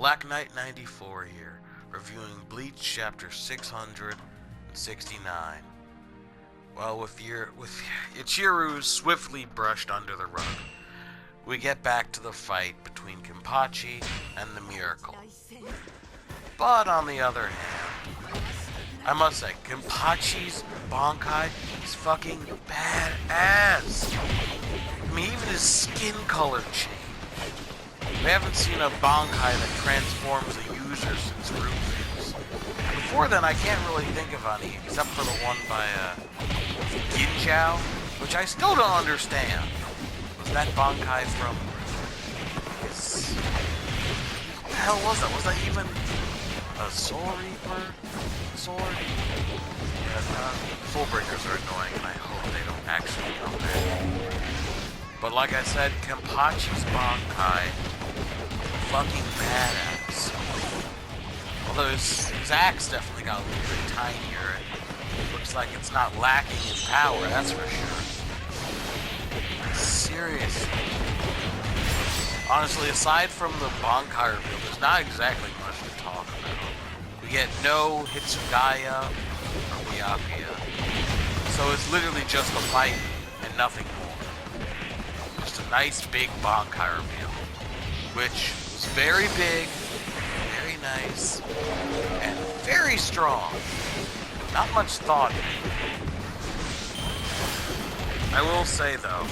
Black Knight 94 here, reviewing Bleach chapter 669. Well, with Ichiru swiftly brushed under the rug, we get back to the fight between Kenpachi and the Miracle. But on the other hand, I must say, Kenpachi's Bankai is fucking badass. I mean, even his skin color changed. We haven't seen a Bankai that transforms a user since Rufus. Before then, I can't really think of any, except for the one by Ginjao, which I still don't understand. Was that Bankai from his... What the hell was that? Was that even a Soul Reaper sword? Yeah, Full Breakers are annoying, and I hope they don't actually come back. But like I said, Kenpachi's Bankai, fucking badass. Although his axe definitely got a little bit tinier, and looks like it's not lacking in power, that's for sure. Seriously. Honestly, aside from the Bankai reveal, there's not exactly much to talk about. We get no Hitsugaya or Byakuya. So it's literally just a fight and nothing more. Just a nice big Bankai reveal, which was very big, very nice, and very strong. Not much thought in it. I will say though,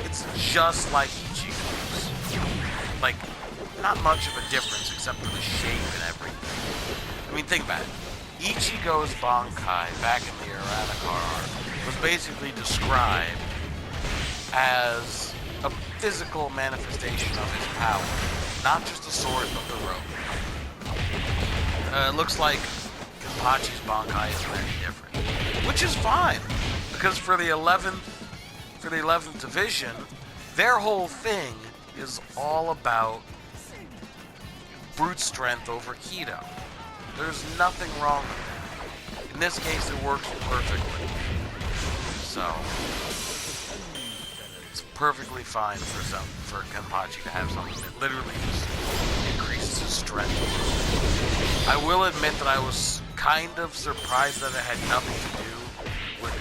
it's just like Ichigo's. Like, not much of a difference except for the shape and everything. I mean, think about it. Ichigo's Bankai back in the Iranakar arc was basically described as a physical manifestation of his power. Not just a sword, but the rope. It looks like Kenpachi's Bankai isn't any different. Which is fine, because for the 11th division, their whole thing is all about brute strength over Kido. There's nothing wrong with that. In this case, it works perfectly. So, it's perfectly fine for Kenpachi to have something that literally just increases his strength. I will admit that I was kind of surprised that it had nothing to do with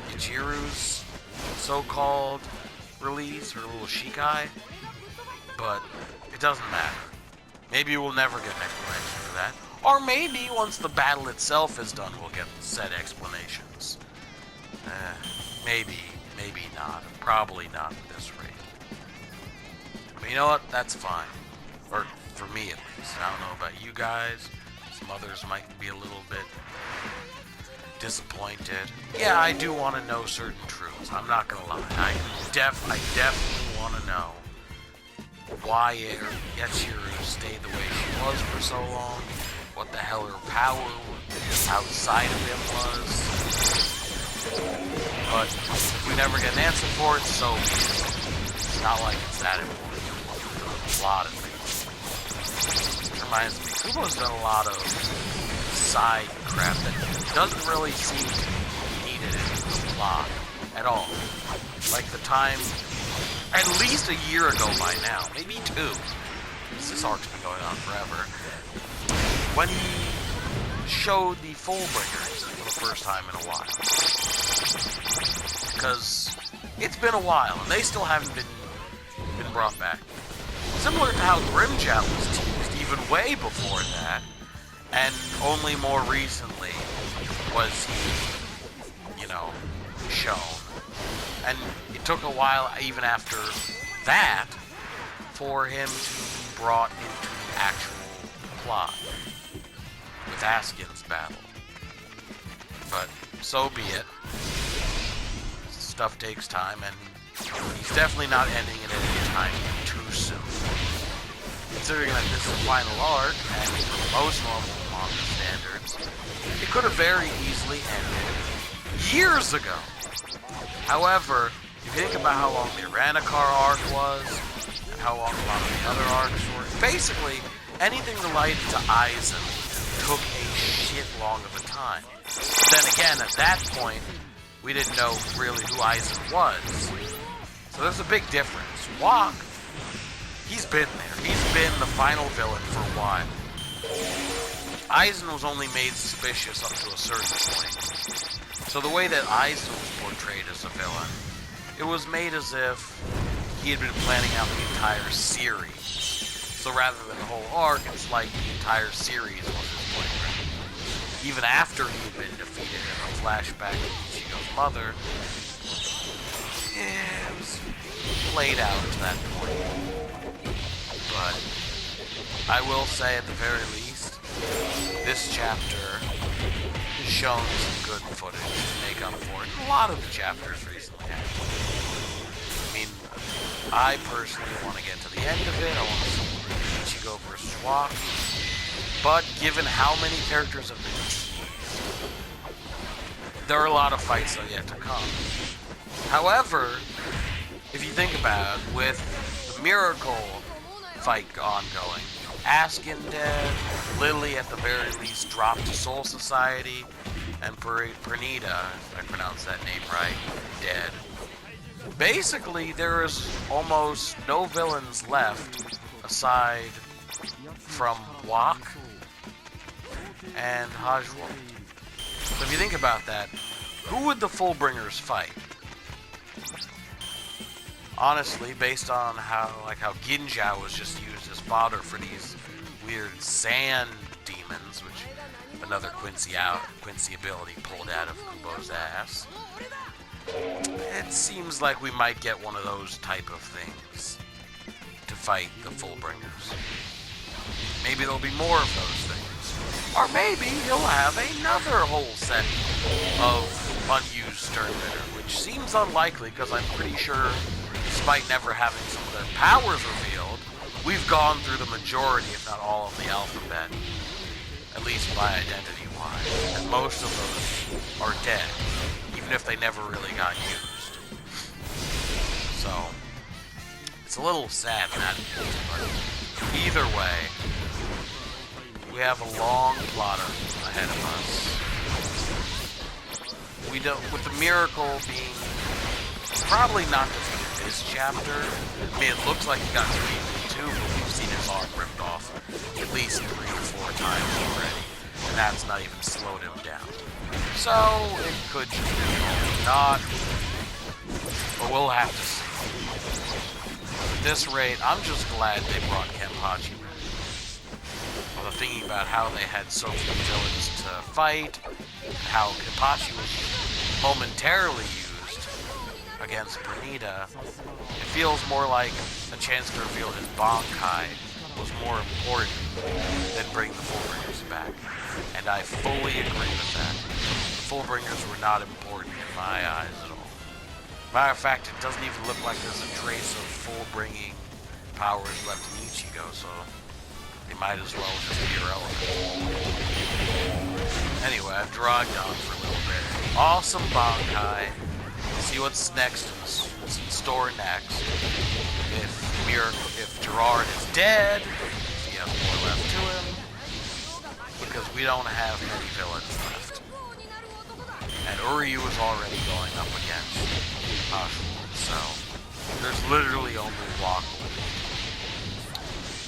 Ichiru's so-called release, her little Shikai, but it doesn't matter. Maybe we'll never get an explanation for that. Or maybe once the battle itself is done, we'll get said explanations. Maybe not. Probably not at this rate. But you know what? That's fine. Or for me at least. I don't know about you guys. Some others might be a little bit disappointed. Yeah, I do want to know certain truths. I'm not gonna lie. I definitely want to know why Ichiru stayed the way she was for so long, what the hell her power outside of him was. But if we never get an answer for it, so it's not like it's that important. A lot of things. Which reminds me, Kubo's done a lot of side crap that doesn't really seem needed in the plot at all. Like the time, at least a year ago by now, maybe 2. This arc's been going on forever. When he showed the Full Breakers for the first time in a while. Because it's been a while and they still haven't been brought back. Similar to how Grimjow was teased even way before that. And only more recently was he, shown. And it took a while, even after that, for him to be brought into the actual plot with Askin's battle. But so be it. Stuff takes time, and he's definitely not ending it any time too soon. Considering that this is the final arc, and for most normal manga standards, it could have very easily ended years ago. However, if you think about how long the Iranakar arc was, and how long a lot of the other arcs were, basically, anything related to Aizen took a shit long of a time. Then again, at that point, we didn't know really who Aizen was. So there's a big difference. Wok, He's been there. He's been the final villain for a while. Aizen was only made suspicious up to a certain point. So the way that Aizen was portrayed as a villain, it was made as if he had been planning out the entire series. So rather than the whole arc, it's like the entire series was his playground. Even after he had been defeated in a flashback of Ichigo's mother, it was played out to that point. But I will say at the very least, this chapter has shown some good footage to make up for it. A lot of the chapters recently have. I mean, I personally want to get to the end of it. I want to see Ichigo versus Waki. But given how many characters have been teased, there are a lot of fights still yet to come. However, if you think about it, with the Miracle fight ongoing, Askin dead, Lily at the very least dropped to Soul Society, and Pernita, if I pronounce that name right, dead. Basically, there is almost no villains left aside from Wak and Hajwal. So if you think about that, who would the Fullbringers fight? Honestly, based on how Ginjao was just used as fodder for these weird sand demons, which another Quincy ability pulled out of Kubo's ass. It seems like we might get one of those type of things to fight the Fullbringers. Maybe there'll be more of those things. Or maybe he'll have another whole set of unused Sternbitter, which seems unlikely because I'm pretty sure, despite never having some of their powers revealed, we've gone through the majority, if not all, of the alphabet. At least by identity-wise. And most of those are dead, even if they never really got used. So, it's a little sad in that case, but either way, we have a long plot ahead of us. We don't, with the Miracle being probably not defeated this chapter. I mean, it looks like he got defeated too, but we've seen his arm ripped off at least 3 or 4 times already, and that's not even slowed him down. So it could just be not, but we'll have to see. At this rate, I'm just glad they brought Kenpachi back. Although thinking about how they had so few villains to fight, and how Kenpachi was momentarily used against Pernita, it feels more like a chance to reveal his Bankai was more important than bring the Fullbringers back. And I fully agree with that. The Fullbringers were not important in my eyes at all. Matter of fact, it doesn't even look like there's a trace of full-bringing powers left in Ichigo, so they might as well just be irrelevant. Anyway, I've dragged on for a little bit. Awesome Bankai. See what's next, what's in store next. If Gerard is dead, if he has more left to him, because we don't have many villains left. And Uryu is already going up against Hashul, so there's literally only Wak.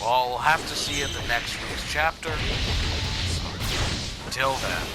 Well, we'll have to see in the next week's chapter. Until then.